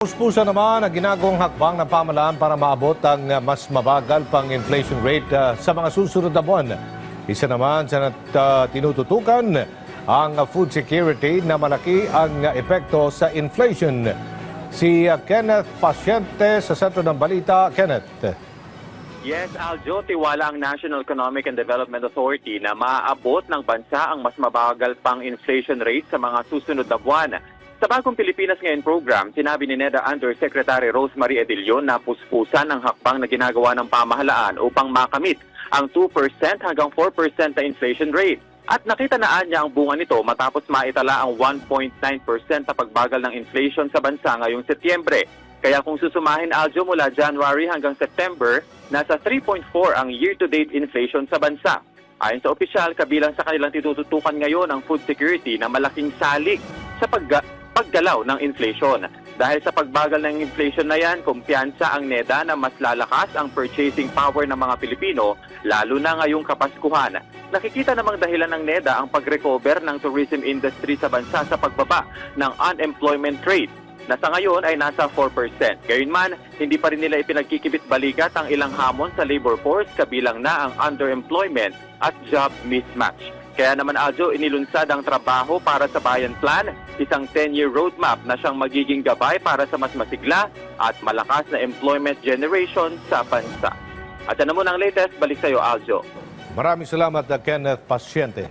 Puspusa naman ang ginagawang hakbang ng pamahalaan para maabot ang mas mabagal pang inflation rate sa mga susunod na buwan. Isa naman sa tinututukan ang food security na malaki ang epekto sa inflation. Si Kenneth Pasyente sa Sentro ng Balita. Kenneth. Yes, Aljo, tiwala ang National Economic and Development Authority na maaabot ng bansa ang mas mabagal pang inflation rate sa mga susunod na buwan. Sa Bagong Pilipinas Ngayon program, sinabi ni NEDA Undersecretary Rosemary Edilion na puspusan ang hakbang na ginagawa ng pamahalaan upang makamit ang 2% hanggang 4% na inflation rate. At nakita na niya ang bunga nito matapos maitala ang 1.9% na pagbagal ng inflation sa bansa ngayong Setyembre. Kaya kung susumahin, Aljo, mula January hanggang September, nasa 3.4 ang year-to-date inflation sa bansa. Ayon sa opisyal, kabilang sa kanilang tinututukan ngayon ang food security na malaking salik sa paggalaw ng inflation. Dahil sa pagbagal ng inflation na yan, kumpiyansa ang NEDA na mas lalakas ang purchasing power ng mga Pilipino, lalo na ngayong Kapaskuhan. Nakikita namang dahilan ng NEDA ang pag-recover ng tourism industry sa bansa sa pagbaba ng unemployment rate na sa ngayon ay nasa 4%. Gayunman, hindi pa rin nila ipinagkikibit-balikat ang ilang hamon sa labor force, kabilang na ang underemployment at job mismatch. Kaya naman, Aljo, inilunsad ang Trabaho para sa Bayan Plan, isang 10-year roadmap na siyang magiging gabay para sa mas masigla at malakas na employment generation sa bansa. At ano mo ng latest, balik sa iyo, Aljo. Maraming salamat, Kenneth Pasyente.